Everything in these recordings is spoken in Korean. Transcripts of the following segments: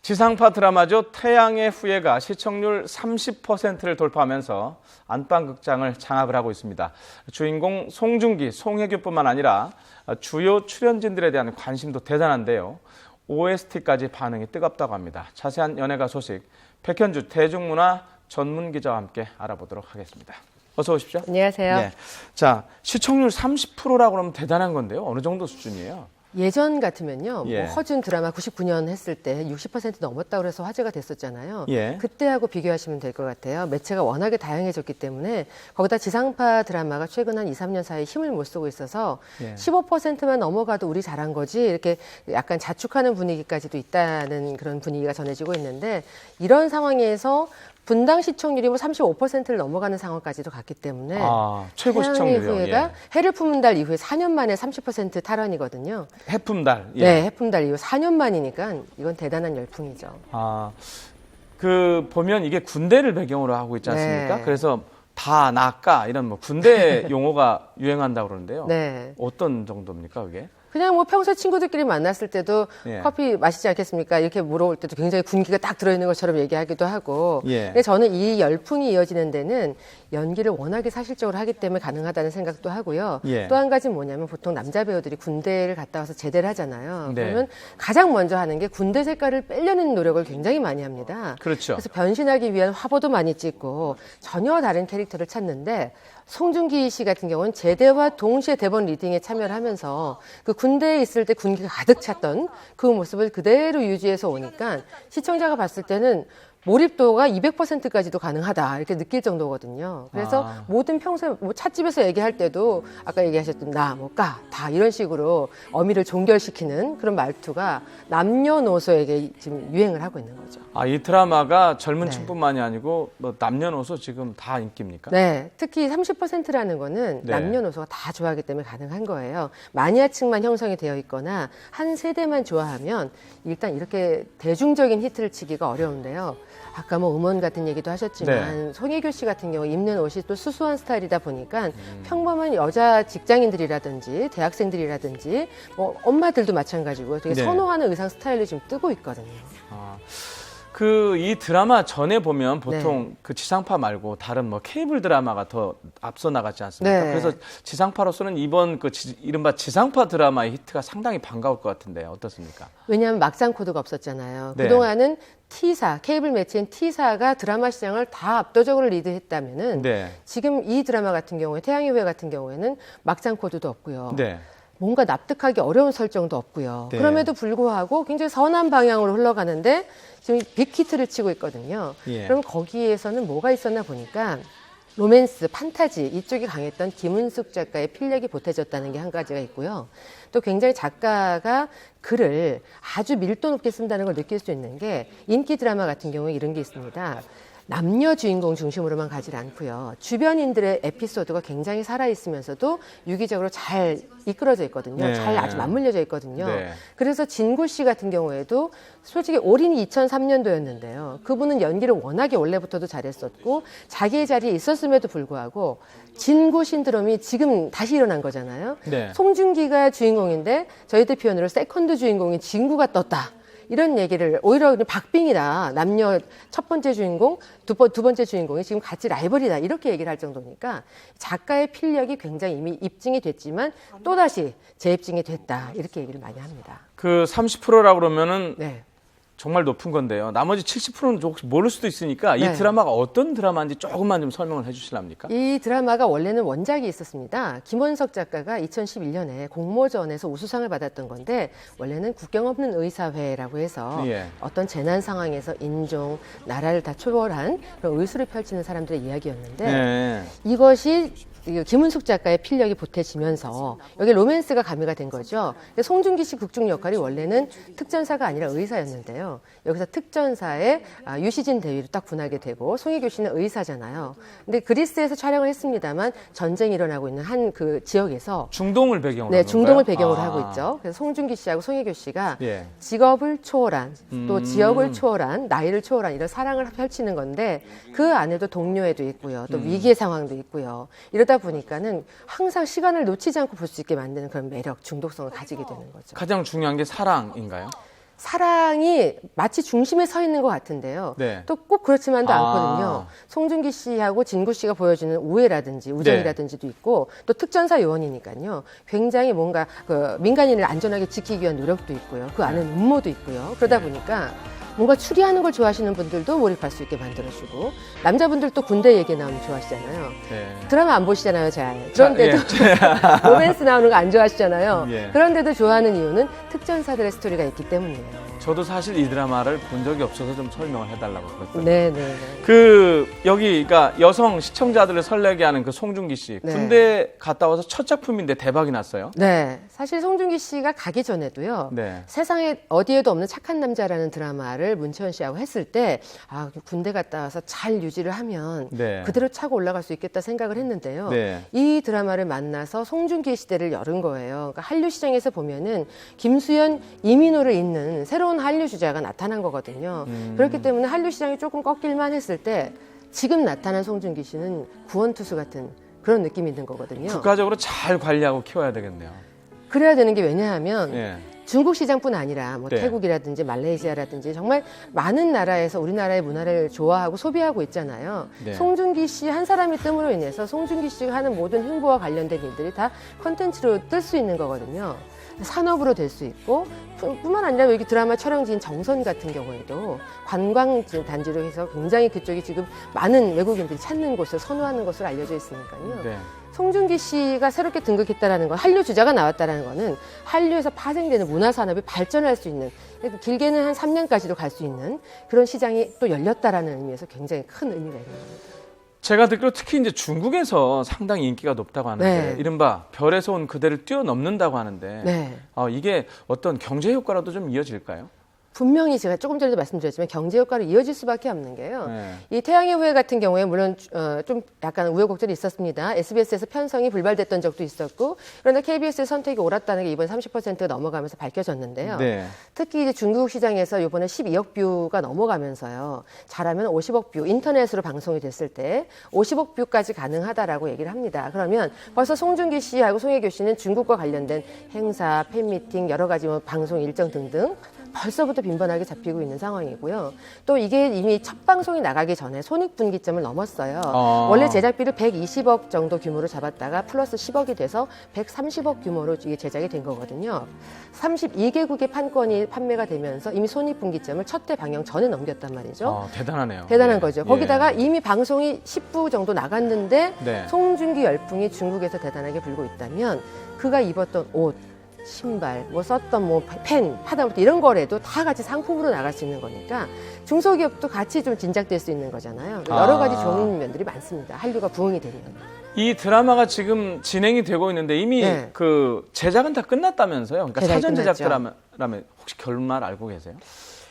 지상파 드라마죠. 태양의 후예가 시청률 30%를 돌파하면서 안방극장을 장악을 하고 있습니다. 주인공 송중기, 송혜교뿐만 아니라 주요 출연진들에 대한 관심도 대단한데요. OST까지 반응이 뜨겁다고 합니다. 자세한 연예가 소식 백현주 대중문화 전문기자와 함께 알아보도록 하겠습니다. 어서 오십시오. 안녕하세요. 네. 자, 시청률 30%라고 하면 대단한 건데요. 어느 정도 수준이에요? 예전 같으면요, 예. 뭐 허준 드라마 99년 했을 때 60% 넘었다고 해서 화제가 됐었잖아요. 예. 그때하고 비교하시면 될 것 같아요. 매체가 워낙에 다양해졌기 때문에 거기다 지상파 드라마가 최근 한 2, 3년 사이에 힘을 못 쓰고 있어서 예. 15%만 넘어가도 우리 잘한 거지 이렇게 약간 자축하는 분위기까지도 있다는 그런 분위기가 전해지고 있는데 이런 상황에서 분당 시청률이 뭐 35%를 넘어가는 상황까지도 갔기 때문에 최고 태양의 시청률이요. 후예가 예. 해를 품은 달 이후에 4년 만에 30% 탈환이거든요. 해품달. 예. 네, 해품달 이후 4년 만이니까 이건 대단한 열풍이죠. 보면 이게 군대를 배경으로 하고 있지 않습니까? 네. 그래서 다 낫까 이런 뭐 군대 용어가 유행한다고 그러는데요. 네. 어떤 정도입니까, 그게? 그냥 뭐 평소 친구들끼리 만났을 때도 예. 커피 마시지 않겠습니까? 이렇게 물어볼 때도 굉장히 군기가 딱 들어있는 것처럼 얘기하기도 하고. 예. 근데 저는 이 열풍이 이어지는 데는 연기를 워낙에 사실적으로 하기 때문에 가능하다는 생각도 하고요. 예. 또 한 가지는 뭐냐면 보통 남자 배우들이 군대를 갔다 와서 제대를 하잖아요. 네. 그러면 가장 먼저 하는 게 군대 색깔을 빼려는 노력을 굉장히 많이 합니다. 그렇죠. 그래서 변신하기 위한 화보도 많이 찍고 전혀 다른 캐릭터를 찾는데 송중기 씨 같은 경우는 제대와 동시에 대본 리딩에 참여를 하면서 그 군대에 있을 때 군기가 가득 찼던 그 모습을 그대로 유지해서 오니까 시청자가 봤을 때는 몰입도가 200%까지도 가능하다 이렇게 느낄 정도거든요. 그래서 모든 평소에 뭐 찻집에서 얘기할 때도 아까 얘기하셨던 나, 뭐 까, 다 이런 식으로 어미를 종결시키는 그런 말투가 남녀노소에게 지금 유행을 하고 있는 거죠. 이 드라마가 젊은 네. 층뿐만이 아니고 뭐 남녀노소 지금 다 인기입니까? 네, 특히 30%라는 거는 네. 남녀노소가 다 좋아하기 때문에 가능한 거예요. 마니아층만 형성이 되어 있거나 한 세대만 좋아하면 일단 이렇게 대중적인 히트를 치기가 어려운데요. 아까 뭐 음원 같은 얘기도 하셨지만 송혜교 씨 같은 경우 입는 옷이 또 수수한 스타일이다 보니까 평범한 여자 직장인들이라든지 대학생들이라든지 뭐 엄마들도 마찬가지고 되게 네. 선호하는 의상 스타일로 지금 뜨고 있거든요. 이 드라마 전에 보면 보통 네. 그 지상파 말고 다른 뭐 케이블 드라마가 더 앞서 나갔지 않습니까? 네. 그래서 지상파로서는 이번 이른바 지상파 드라마의 히트가 상당히 반가울 것 같은데 어떻습니까? 왜냐하면 막상 코드가 없었잖아요. 네. 그동안은 T사, 케이블 매체인 T사가 드라마 시장을 다 압도적으로 리드했다면은 네. 지금 이 드라마 같은 경우에 태양의 후예 같은 경우에는 막상 코드도 없고요. 네. 뭔가 납득하기 어려운 설정도 없고요. 네. 그럼에도 불구하고 굉장히 선한 방향으로 흘러가는데 지금 빅히트를 치고 있거든요. 예. 그럼 거기에서는 뭐가 있었나 보니까 로맨스, 판타지 이쪽이 강했던 김은숙 작가의 필력이 보태졌다는 게 한 가지가 있고요. 또 굉장히 작가가 글을 아주 밀도 높게 쓴다는 걸 느낄 수 있는 게 인기 드라마 같은 경우에 이런 게 있습니다. 남녀 주인공 중심으로만 가지 않고요. 주변인들의 에피소드가 굉장히 살아있으면서도 유기적으로 잘 이끌어져 있거든요. 네. 잘 아주 맞물려져 있거든요. 네. 그래서 진구 씨 같은 경우에도 솔직히 올인이 2003년도였는데요. 그분은 연기를 워낙에 원래부터도 잘했었고 자기의 자리에 있었음에도 불구하고 진구 신드롬이 지금 다시 일어난 거잖아요. 네. 송중기가 주인공인데 저희들 표현으로 세컨드 주인공인 진구가 떴다. 이런 얘기를 오히려 그냥 박빙이다. 남녀 첫 번째 주인공, 두 번째 주인공이 지금 같이 라이벌이다. 이렇게 얘기를 할 정도니까 작가의 필력이 굉장히 이미 입증이 됐지만 또다시 재입증이 됐다. 이렇게 얘기를 많이 합니다. 그 30%라고 그러면은 네. 정말 높은 건데요. 나머지 70%는 혹시 모를 수도 있으니까 이 네. 드라마가 어떤 드라마인지 조금만 좀 설명을 해 주실랍니까? 이 드라마가 원래는 원작이 있었습니다. 김원석 작가가 2011년에 공모전에서 우수상을 받았던 건데 원래는 국경 없는 의사회라고 해서 예. 어떤 재난 상황에서 인종, 나라를 다 초월한 그런 의술을 펼치는 사람들의 이야기였는데 네. 이것이 김은숙 작가의 필력이 보태지면서 여기 로맨스가 가미가 된 거죠. 송중기 씨 극중 역할이 원래는 특전사가 아니라 의사였는데요. 여기서 특전사의 유시진 대위로 딱 분하게 되고 송혜교 씨는 의사잖아요. 근데 그리스에서 촬영을 했습니다만 전쟁이 일어나고 있는 한 그 지역에서 중동을 배경으로 네, 하는 중동을 건가요? 배경으로 하고 있죠. 그래서 송중기 씨하고 송혜교 씨가 예. 직업을 초월한 또 지역을 초월한 나이를 초월한 이런 사랑을 펼치는 건데 그 안에도 동료애도 있고요. 또 위기의 상황도 있고요. 이러다 보니까는 항상 시간을 놓치지 않고 볼 수 있게 만드는 그런 매력, 중독성을 가지게 되는 거죠. 가장 중요한 게 사랑인가요? 사랑이 마치 중심에 서 있는 것 같은데요. 네. 또 꼭 그렇지만도 아. 않거든요. 송중기 씨하고 진구 씨가 보여주는 우애라든지 우정이라든지도 있고 또 특전사 요원이니까요. 굉장히 뭔가 그 민간인을 안전하게 지키기 위한 노력도 있고요. 그 안에 음모도 있고요. 그러다 보니까 뭔가 추리하는 걸 좋아하시는 분들도 몰입할 수 있게 만들어주고 남자분들도 군대 얘기 나오면 좋아하시잖아요. 네. 드라마 안 보시잖아요, 잘. 그런데도 로맨스 나오는 거 안 좋아하시잖아요. 예. 그런데도 좋아하는 이유는 특전사들의 스토리가 있기 때문이에요. 저도 사실 이 드라마를 본 적이 없어서 좀 설명을 해달라고 그랬거든요. 네. 여기, 그러니까 여성 시청자들을 설레게 하는 그 송중기 씨. 네. 군대 갔다 와서 첫 작품인데 대박이 났어요. 네. 사실 송중기 씨가 가기 전에도요. 네. 세상에 어디에도 없는 착한 남자라는 드라마를 문채원 씨하고 했을 때, 군대 갔다 와서 잘 유지를 하면 네. 그대로 차고 올라갈 수 있겠다 생각을 했는데요. 네. 이 드라마를 만나서 송중기의 시대를 열은 거예요. 그러니까 한류 시장에서 보면은 김수현, 이민호를 잇는 새로운 한류 주자가 나타난 거거든요. 그렇기 때문에 한류 시장이 조금 꺾일만 했을 때 지금 나타난 송중기 씨는 구원투수 같은 그런 느낌이 있는 거거든요. 국가적으로 잘 관리하고 키워야 되겠네요. 그래야 되는 게 왜냐하면 예. 중국 시장뿐 아니라 네. 태국이라든지 말레이시아라든지 정말 많은 나라에서 우리나라의 문화를 좋아하고 소비하고 있잖아요. 네. 송중기 씨 한 사람이 뜸으로 인해서 송중기 씨가 하는 모든 홍보와 관련된 일들이 다 컨텐츠로 뜰 수 있는 거거든요. 산업으로 될 수 있고 뿐만 아니라 여기 드라마 촬영지인 정선 같은 경우에도 관광 단지로 해서 굉장히 그쪽이 지금 많은 외국인들이 찾는 곳을 선호하는 것으로 알려져 있으니까요. 네. 송중기 씨가 새롭게 등극했다라는 건 한류 주자가 나왔다라는 거는 한류에서 파생되는 문화 산업이 발전할 수 있는 길게는 한 3년까지도 갈 수 있는 그런 시장이 또 열렸다라는 의미에서 굉장히 큰 의미가 있는 겁니다. 제가 듣기로 특히 이제 중국에서 상당히 인기가 높다고 하는데 네. 이른바 별에서 온 그대를 뛰어넘는다고 하는데 네. 이게 어떤 경제 효과로도 좀 이어질까요? 분명히 제가 조금 전에도 말씀드렸지만 경제 효과로 이어질 수밖에 없는 게요. 네. 이 태양의 후예 같은 경우에 물론 좀 약간 우여곡절이 있었습니다. SBS에서 편성이 불발됐던 적도 있었고 그런데 KBS의 선택이 옳았다는 게 이번에 30%가 넘어가면서 밝혀졌는데요. 네. 특히 이제 중국 시장에서 이번에 12억 뷰가 넘어가면서요. 잘하면 50억 뷰 인터넷으로 방송이 됐을 때 50억 뷰까지 가능하다라고 얘기를 합니다. 그러면 벌써 송중기 씨하고 송혜교 씨는 중국과 관련된 행사, 팬미팅 여러 가지 방송 일정 등등 벌써부터 빈번하게 잡히고 있는 상황이고요. 또 이게 이미 첫 방송이 나가기 전에 손익분기점을 넘었어요. 원래 제작비를 120억 정도 규모로 잡았다가 플러스 10억이 돼서 130억 규모로 이게 제작이 된 거거든요. 32개국의 판권이 판매가 되면서 이미 손익분기점을 첫 대 방영 전에 넘겼단 말이죠. 대단하네요. 대단한 예. 거죠. 예. 거기다가 이미 방송이 10부 정도 나갔는데 네. 송중기 열풍이 중국에서 대단하게 불고 있다면 그가 입었던 옷, 신발, 썼던 펜, 하다못해 이런 거래도 다 같이 상품으로 나갈 수 있는 거니까 중소기업도 같이 좀 진작될 수 있는 거잖아요. 여러 가지 좋은 면들이 많습니다. 한류가 부흥이 되면. 이 드라마가 지금 진행이 되고 있는데 이미 네. 그 제작은 다 끝났다면서요? 그러니까 제작이 사전 끝났죠. 제작이라면 혹시 결말 알고 계세요?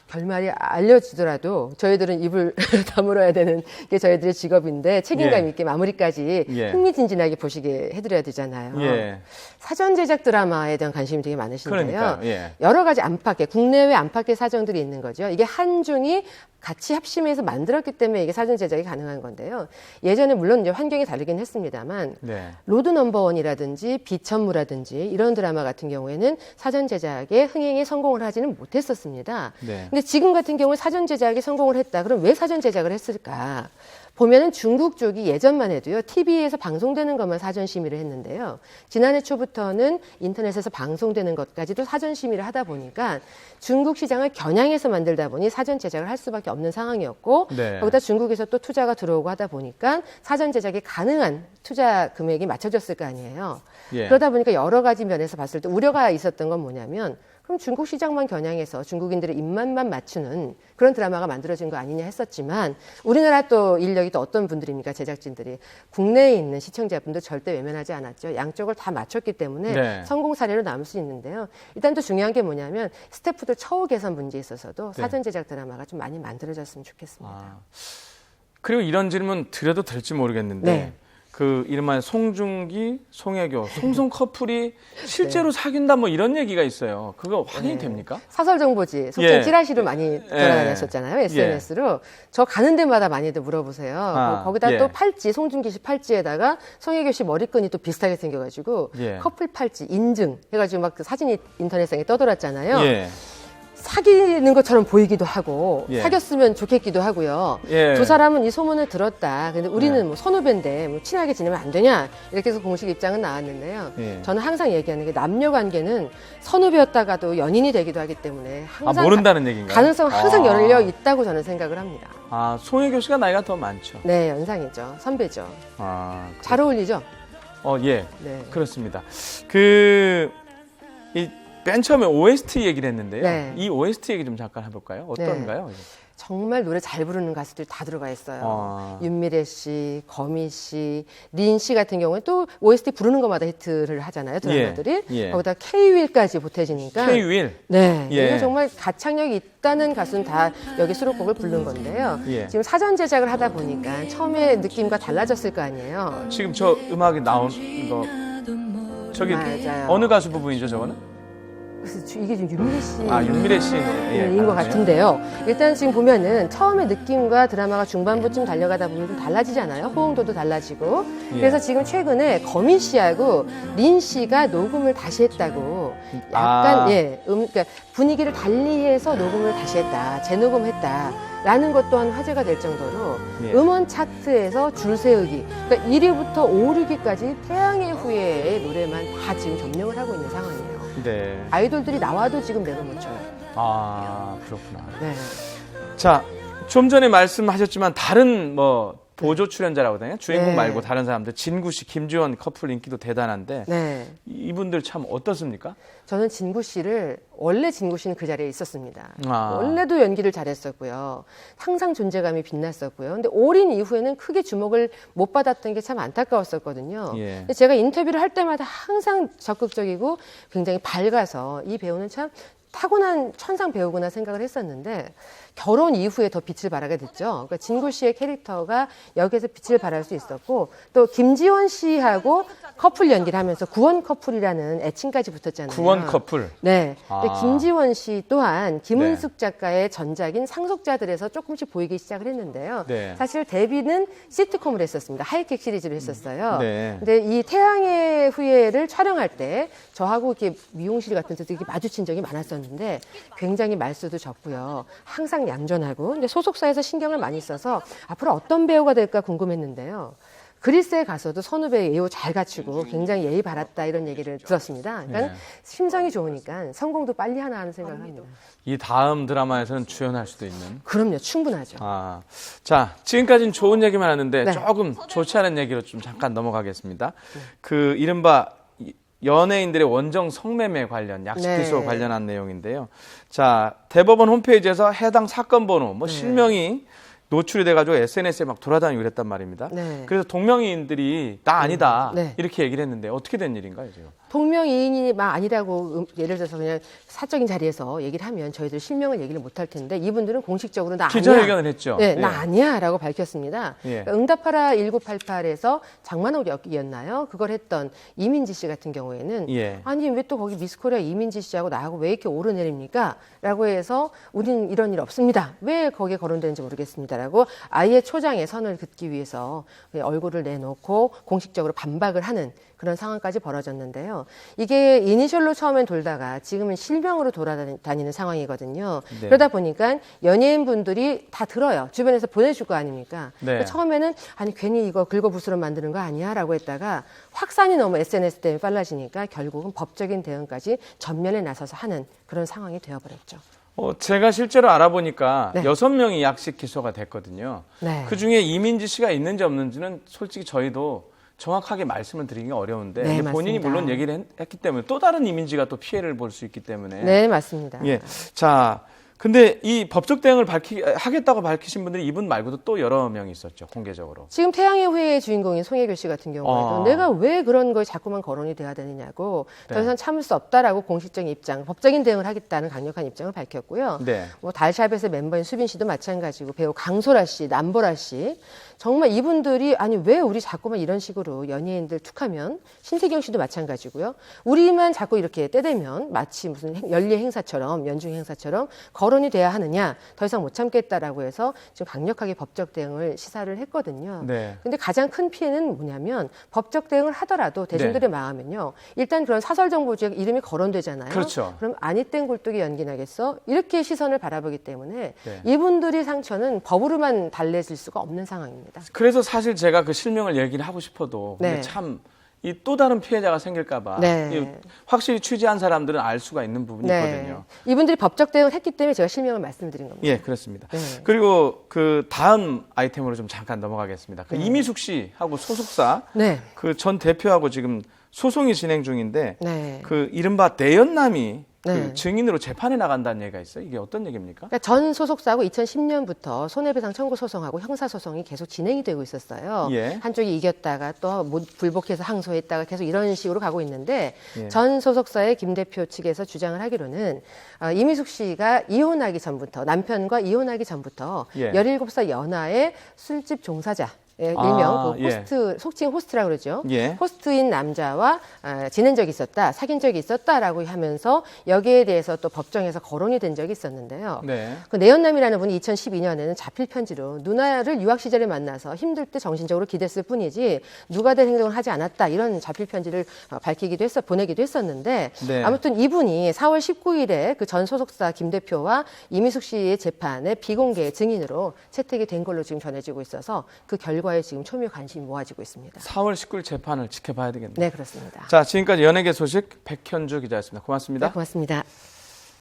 결말이 알려지더라도 저희들은 입을 다물어야 되는 게 저희들의 직업인데 책임감 예. 있게 마무리까지 예. 흥미진진하게 보시게 해드려야 되잖아요. 예. 사전 제작 드라마에 대한 관심이 되게 많으신데요. 그러니까요. 예. 여러 가지 안팎의 국내외 안팎의 사정들이 있는 거죠. 이게 한중이 같이 합심해서 만들었기 때문에 이게 사전 제작이 가능한 건데요. 예전에 물론 이제 환경이 다르긴 했습니다만 네. 로드 넘버원이라든지 비천무라든지 이런 드라마 같은 경우에는 사전 제작에 흥행에 성공을 하지는 못했었습니다. 네. 근데 지금 같은 경우는 사전 제작에 성공을 했다. 그럼 왜 사전 제작을 했을까? 보면은 중국 쪽이 예전만 해도요, TV에서 방송되는 것만 사전 심의를 했는데요. 지난해 초부터는 인터넷에서 방송되는 것까지도 사전 심의를 하다 보니까 중국 시장을 겨냥해서 만들다 보니 사전 제작을 할 수밖에 없는 상황이었고, 네. 거기다 중국에서 또 투자가 들어오고 하다 보니까 사전 제작이 가능한 투자 금액이 맞춰졌을 거 아니에요. 예. 그러다 보니까 여러 가지 면에서 봤을 때 우려가 있었던 건 뭐냐면, 그럼 중국 시장만 겨냥해서 중국인들의 입맛만 맞추는 그런 드라마가 만들어진 거 아니냐 했었지만 우리나라 또 인력이 또 어떤 분들입니까? 제작진들이 국내에 있는 시청자분들 절대 외면하지 않았죠. 양쪽을 다 맞췄기 때문에 네. 성공 사례로 남을 수 있는데요. 일단 또 중요한 게 뭐냐면 스태프들 처우 개선 문제에 있어서도 네. 사전 제작 드라마가 좀 많이 만들어졌으면 좋겠습니다. 그리고 이런 질문 드려도 될지 모르겠는데 네. 그 이른바 송중기, 송혜교, 송송 커플이 실제로 사귄다 뭐 이런 얘기가 있어요. 그거 확인이 네. 됩니까? 사설 정보지, 속칭 예. 찌라시로 많이 돌아다녔었잖아요. SNS로. 저 가는 데마다 많이들 물어보세요. 거기다 예. 또 팔찌, 송중기 씨 팔찌에다가 송혜교 씨 머리끈이 또 비슷하게 생겨가지고 예. 커플 팔찌 인증 해가지고 막 그 사진이 인터넷상에 떠돌았잖아요. 예. 사귀는 것처럼 보이기도 하고 예. 사귀었으면 좋겠기도 하고요. 예. 두 사람은 이 소문을 들었다. 근데 우리는 네. 뭐 선후배인데 뭐 친하게 지내면 안 되냐 이렇게 해서 공식 입장은 나왔는데요. 예. 저는 항상 얘기하는 게 남녀 관계는 선후배였다가도 연인이 되기도 하기 때문에 항상 모른다는 얘기인가요? 가능성은 항상 아. 열려 있다고 저는 생각을 합니다. 아, 송혜교 씨가 나이가 더 많죠. 네, 연상이죠. 선배죠. 아, 잘 어울리죠? 예. 네. 그렇습니다. 맨 처음에 OST 얘기를 했는데요. 네. 이 OST 얘기 좀 잠깐 해볼까요? 어떤가요? 정말 노래 잘 부르는 가수들 다 들어가 있어요. 아. 윤미래 씨, 거미 씨, 린 씨 같은 경우는 또 OST 부르는 것마다 히트를 하잖아요. 드라마들이. 예. 거기다 K-윌까지 보태지니까. K-윌. 네. 예. 이거 정말 가창력이 있다는 가수는 다 여기 수록곡을 부른 건데요. 예. 지금 사전 제작을 하다 보니까 처음에 느낌과 달라졌을 거 아니에요. 지금 저 음악이 나온 거 저기 맞아요. 어느 가수 부분이죠, 저거는? 그래서 이게 좀 윤미래 씨. 윤미래 씨인 인 것 같은데요. 일단 지금 보면은 처음에 느낌과 드라마가 중반부쯤 달려가다 보면 좀 달라지잖아요. 호응도도 달라지고. 예. 그래서 지금 최근에 거미 씨하고 린 씨가 녹음을 다시 했다고. 약간 그러니까 분위기를 달리해서 녹음을 다시 했다. 재녹음했다. 라는 것 또한 화제가 될 정도로 예. 음원 차트에서 줄 세우기. 그러니까 1위부터 5, 6위까지 태양의 후예의 노래만 다 지금 점령을 하고 있는 상황이에요. 네. 아이돌들이 나와도 지금 내가 못 쳐요. 그렇구나. 네. 자, 좀 전에 말씀하셨지만 다른 보조 출연자라고 하나요? 주인공 네. 말고 다른 사람들 진구 씨, 김지원 커플 인기도 대단한데 네. 이분들 참 어떻습니까? 저는 원래 진구 씨는 그 자리에 있었습니다. 아. 원래도 연기를 잘했었고요. 항상 존재감이 빛났었고요. 근데 올인 이후에는 크게 주목을 못 받았던 게 참 안타까웠었거든요. 예. 근데 제가 인터뷰를 할 때마다 항상 적극적이고 굉장히 밝아서 이 배우는 참 타고난 천상 배우구나 생각을 했었는데 결혼 이후에 더 빛을 발하게 됐죠. 그러니까 진구 씨의 캐릭터가 여기에서 빛을 발할 수 있었고 또 김지원 씨하고 커플 연기를 하면서 구원 커플이라는 애칭까지 붙었잖아요. 구원 커플. 네. 근데 아. 김지원 씨 또한 김은숙 작가의 전작인 상속자들에서 조금씩 보이기 시작을 했는데요. 네. 사실 데뷔는 시트콤을 했었습니다. 하이킥 시리즈를 했었어요. 네. 근데 이 태양의 후예를 촬영할 때 저하고 이렇게 미용실 같은 데서 이렇게 마주친 적이 많았었는데 굉장히 말수도 적고요. 항상 얌전하고 근데 소속사에서 신경을 많이 써서 앞으로 어떤 배우가 될까 궁금했는데요. 그리스에 가서도 선후배 예우 잘 갖추고 굉장히 예의 바랐다 이런 얘기를 들었습니다. 그러니까 네. 심성이 좋으니까 성공도 빨리 하나 하는 생각을 합니다. 이 다음 드라마에서는 주연할 수도 있는. 그럼요. 충분하죠. 자, 지금까지는 좋은 얘기만 하는데 네. 조금 좋지 않은 얘기로 좀 잠깐 넘어가겠습니다. 이른바 연예인들의 원정 성매매 관련 약식 네. 기소 관련한 내용인데요. 자, 대법원 홈페이지에서 해당 사건 번호, 실명이 노출이 돼가지고 SNS에 막 돌아다니고 그랬단 말입니다. 네. 그래서 동명이인들이 나 아니다 네. 이렇게 얘기를 했는데 어떻게 된 일인가요, 지금? 동명이인이 막 아니라고 예를 들어서 그냥 사적인 자리에서 얘기를 하면 저희들 실명을 얘기를 못 할 텐데 이분들은 공식적으로 나 아니야. 기자회견을 했죠. 네, 예. 나 아니야라고 밝혔습니다. 예. 그러니까 응답하라 1988에서 장만옥 역이었나요? 그걸 했던 이민지 씨 같은 경우에는 예. 아니 왜 또 거기 미스코리아 이민지 씨하고 나하고 왜 이렇게 오르내립니까? 라고 해서 우린 이런 일 없습니다. 왜 거기에 거론되는지 모르겠습니다라고 아예 초장에 선을 긋기 위해서 얼굴을 내놓고 공식적으로 반박을 하는 그런 상황까지 벌어졌는데요. 이게 이니셜로 처음엔 돌다가 지금은 실명으로 돌아다니는 상황이거든요. 네. 그러다 보니까 연예인분들이 다 들어요. 주변에서 보내줄 거 아닙니까? 네. 그러니까 처음에는 아니 괜히 이거 긁어부스럼 만드는 거 아니야? 라고 했다가 확산이 너무 SNS 때문에 빨라지니까 결국은 법적인 대응까지 전면에 나서서 하는 그런 상황이 되어버렸죠. 제가 실제로 알아보니까 네. 6명이 약식 기소가 됐거든요. 네. 그중에 이민지 씨가 있는지 없는지는 솔직히 저희도 정확하게 말씀을 드리기 어려운데 네, 근데 본인이 맞습니다. 물론 얘기를 했기 때문에 또 다른 이민지가 또 피해를 볼 수 있기 때문에 네, 맞습니다. 예. 자, 근데 이 법적 대응을 하겠다고 밝히신 분들이 이분 말고도 또 여러 명이 있었죠, 공개적으로. 지금 태양의 후예의 주인공인 송혜교 씨 같은 경우에도 내가 왜 그런 거에 자꾸만 거론이 돼야 되느냐고 네. 더 이상 참을 수 없다라고 공식적인 입장, 법적인 대응을 하겠다는 강력한 입장을 밝혔고요. 네. 뭐 달샤벳의 멤버인 수빈 씨도 마찬가지고 배우 강소라 씨, 남보라 씨 정말 이분들이 아니 왜 우리 자꾸만 이런 식으로 연예인들 툭하면 신세경 씨도 마찬가지고요. 우리만 자꾸 이렇게 때되면 마치 무슨 연례 행사처럼 연중 행사처럼 거론이 돼야 하느냐, 더 이상 못 참겠다라고 해서 지금 강력하게 법적 대응을 시사를 했거든요. 네. 근데 가장 큰 피해는 뭐냐면 법적 대응을 하더라도 대중들의 마음은요. 일단 그런 사설정보주의 이름이 거론되잖아요. 그렇죠. 그럼 아니땐 굴뚝이 연기나겠어? 이렇게 시선을 바라보기 때문에 네. 이분들이 상처는 법으로만 달래질 수가 없는 상황입니다. 그래서 사실 제가 그 실명을 얘기를 하고 싶어도 근데 네. 참 이 또 다른 피해자가 생길까봐 네. 확실히 취재한 사람들은 알 수가 있는 부분이 있거든요. 이분들이 법적 대응을 했기 때문에 제가 실명을 말씀드린 겁니다. 예, 그렇습니다. 네. 그리고 그 다음 아이템으로 좀 잠깐 넘어가겠습니다. 그 네. 이미숙 씨하고 소속사 네. 그 전 대표하고 지금 소송이 진행 중인데 네. 그 이른바 내연남이 네. 그 증인으로 재판에 나간다는 얘기가 있어요. 이게 어떤 얘기입니까? 그러니까 전 소속사하고 2010년부터 손해배상 청구 소송하고 형사소송이 계속 진행이 되고 있었어요. 예. 한쪽이 이겼다가 또 불복해서 항소했다가 계속 이런 식으로 가고 있는데 예. 전 소속사의 김 대표 측에서 주장을 하기로는 이미숙 씨가 이혼하기 전부터 남편과 이혼하기 전부터 예. 17살 연하의 술집 종사자 예, 일명 아, 그 호스트, 속칭 호스트라고 그러죠. 예. 호스트인 남자와 지낸 적이 있었다, 사귄 적이 있었다라고 하면서 여기에 대해서 또 법정에서 거론이 된 적이 있었는데요. 네. 그 내연남이라는 분이 2012년에는 자필 편지로 누나를 유학 시절에 만나서 힘들 때 정신적으로 기댔을 뿐이지 누가 된 행동을 하지 않았다 이런 자필 편지를 보내기도 했었는데 네. 아무튼 이분이 4월 19일에 그 전 소속사 김 대표와 이미숙 씨의 재판에 비공개 증인으로 채택이 된 걸로 지금 전해지고 있어서 그 결과에 지금 초미의 관심이 모아지고 있습니다. 4월 19일 재판을 지켜봐야 되겠네요. 네, 그렇습니다. 자, 지금까지 연예계 소식 백현주 기자였습니다. 고맙습니다. 네, 고맙습니다.